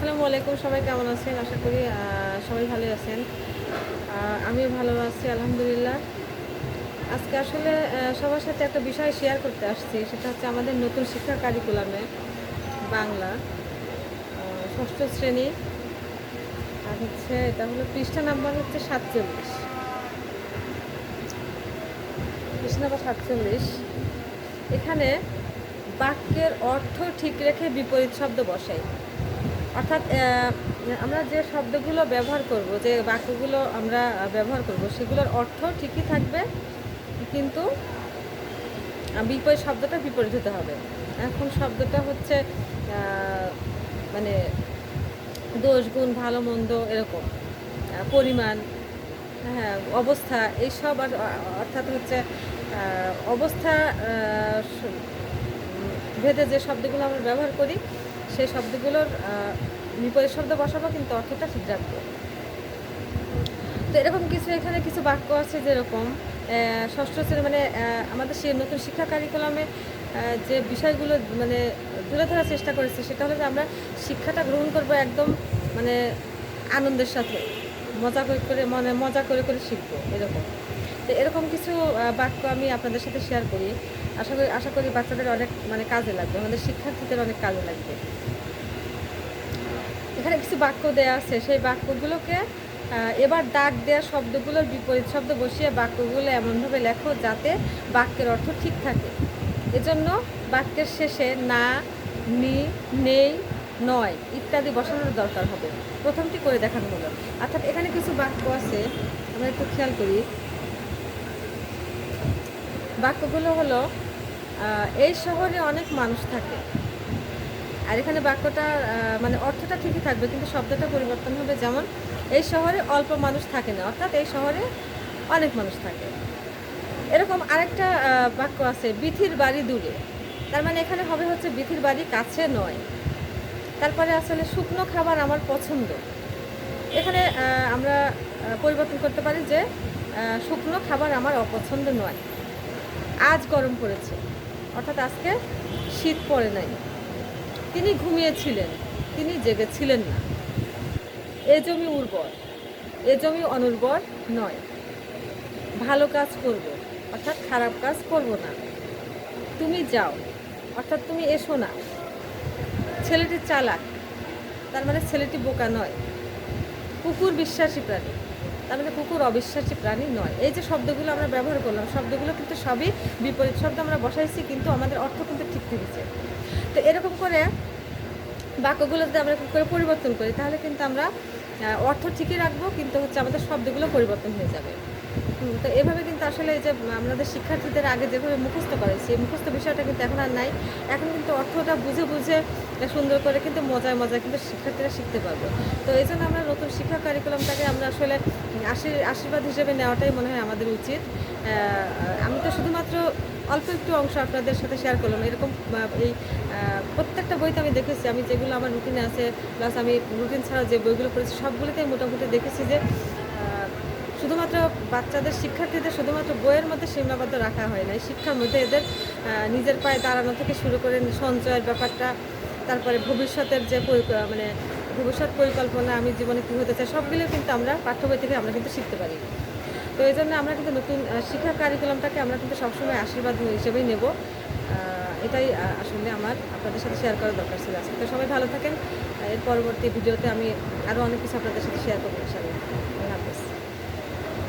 আসসালামু আলাইকুম, সবাই কেমন আছেন? আশা করি সবাই ভালোই আছেন। আমিও ভালো আছি আলহামদুলিল্লাহ। আজকে আসলে সবার সাথে একটা বিষয় শেয়ার করতে আসছি। সেটা হচ্ছে আমাদের নতুন শিক্ষা কারিকুলামে বাংলা ৬ষ্ঠ শ্রেণী। আর হচ্ছে এটা হলো পৃষ্ঠা নাম্বার হচ্ছে ৪৭। পৃষ্ঠা নাম্বার ৪৭। এখানে বাক্যের অর্থ ঠিক রেখে বিপরীত শব্দ বসাই। অর্থাৎ আমরা যে শব্দগুলো ব্যবহার করব, যে বাক্যগুলো আমরা ব্যবহার করব, সেগুলোর অর্থ ঠিকই থাকবে, কিন্তু বিপরীত শব্দটা বিপরীত হতে হবে। এখন শব্দটা হচ্ছে মানে দোষ, গুণ, ভালো, মন্দ, এরকম পরিমাণ, হ্যাঁ, অবস্থা, এইসব। আর অর্থাৎ হচ্ছে অবস্থা ভেদে যে শব্দগুলো আমরা ব্যবহার করি, সেই শব্দগুলোর বিপরীত শব্দ বসাবো, কিন্তু অর্থটা ঠিক রাখবো। তো এরকম কিছু এখানে কিছু বাক্য আছে, যেরকম ষষ্ঠ শ্রেণী মানে আমাদের সেই নতুন শিক্ষা কারিকুলামে যে বিষয়গুলো মানে তুলে ধরার চেষ্টা করেছে, সেটা হলো যে আমরা শিক্ষাটা গ্রহণ করব একদম মানে আনন্দের সাথে, মজা করে মানে মজা করে শিখবো, এরকম। তো এরকম কিছু বাক্য আমি আপনাদের সাথে শেয়ার করি। আশা করি বাচ্চাদের অনেক মানে কাজে লাগবে, আমাদের শিক্ষার্থীদের অনেক কাজে লাগবে। এখানে কিছু বাক্য দেয়া আছে, সেই বাক্যগুলোকে এবার দাগ দেওয়া শব্দগুলোর বিপরীত শব্দ বসিয়ে বাক্যগুলো এমনভাবে লেখো যাতে বাক্যের অর্থ ঠিক থাকে। এজন্য বাক্যের শেষে না, নি, নেই, নয় ইত্যাদি বসানোর দরকার হবে। প্রথমটি করে দেখানো হলো। অর্থাৎ এখানে কিছু বাক্য আছে, আমরা একটু খেয়াল করি। বাক্যগুলো হলো এই শহরে অনেক মানুষ থাকে। আর এখানে বাক্যটা মানে অর্থটা ঠিকই থাকবে, কিন্তু শব্দটা পরিবর্তন হবে। যেমন এই শহরে অল্প মানুষ থাকে না, অর্থাৎ এই শহরে অনেক মানুষ থাকে। এরকম আরেকটা বাক্য আছে, বিথির বাড়ি দূরে। তার মানে এখানে হবে হচ্ছে বিথির বাড়ি কাছে নয়। তারপরে আসলে শুকনো খাবার আমার পছন্দ। এখানে আমরা পরিবর্তন করতে পারি যে শুকনো খাবার আমার অপছন্দ নয়। আজ গরম পড়েছে, অর্থাৎ আজকে শীত পড়ে নাই। তিনি ঘুমিয়েছিলেন, তিনি জেগেছিলেন না। এ জমি উর্বর, এ জমি অনুর্বর নয়। ভালো কাজ করব, অর্থাৎ খারাপ কাজ করব না। তুমি যাও, অর্থাৎ তুমি এসো না। ছেলেটি চালাক, তার মানে ছেলেটি বোকা নয়। কুকুর বিশ্বাসী প্রাণী, তার মানে কুকুর অবিশ্বাসী প্রাণী নয়। এই যে শব্দগুলো আমরা ব্যবহার করলাম, শব্দগুলো কিন্তু সবই বিপরীত শব্দ আমরা বসাইছি, কিন্তু আমাদের অর্থ কিন্তু ঠিক থেকেছে। তো এরকম করে বাক্যগুলো যদি আমরা করে পরিবর্তন করি, তাহলে কিন্তু আমরা অর্থ ঠিকই রাখবো, কিন্তু হচ্ছে আমাদের শব্দগুলো পরিবর্তন হয়ে যাবে। তো এভাবে কিন্তু আসলে এই যে আমাদের শিক্ষার্থীদের আগে যেভাবে মুখস্থ করেছি, এই মুখস্থ বিষয়টা কিন্তু এখন আর নাই। এখন কিন্তু অর্থটা বুঝে বুঝে সুন্দর করে কিন্তু মজায় মজায় কিন্তু শিক্ষার্থীরা শিখতে পারবে। তো এই জন্য আমরা নতুন শিক্ষা কারিকুলামটাকে আমরা আসলে আশীর্বাদ হিসেবে নেওয়াটাই মনে হয় আমাদের উচিত। আমি তো শুধুমাত্র অল্প একটু অংশ আপনাদের সাথে শেয়ার করলাম। এরকম এই প্রত্যেকটা বইতে আমি দেখেছি, আমি যেগুলো আমার রুটিনে আছে, প্লাস আমি রুটিন ছাড়া যে বইগুলো পড়েছি, সবগুলোতেই মোটামুটি দেখেছি যে শুধুমাত্র বাচ্চাদের শিক্ষার্থীদের শুধুমাত্র বইয়ের মধ্যে সীমাবদ্ধ রাখা হয় না। শিক্ষার মধ্যে এদের নিজের পায়ে দাঁড়ানো থেকে শুরু করে সঞ্চয়ের ব্যাপারটা, তারপরে ভবিষ্যতের যে মানে ভবিষ্যৎ পরিকল্পনা, আমি জীবনে কী হতে চাই, সবগুলো কিন্তু আমরা পাঠ্য বই থেকে আমরা কিন্তু শিখতে পারি। তো এই জন্য আমরা কিন্তু নতুন শিক্ষা কারিকুলামটাকে আমরা কিন্তু সবসময় আশীর্বাদ হিসেবেই নেব। এটাই আসলে আমার আপনাদের সাথে শেয়ার করার দরকার ছিল আজকে। তো সবাই ভালো থাকেন। এর পরবর্তী ভিডিওতে আমি আরও অনেক কিছু আপনাদের সাথে শেয়ার করবো ইনশাআল্লাহ।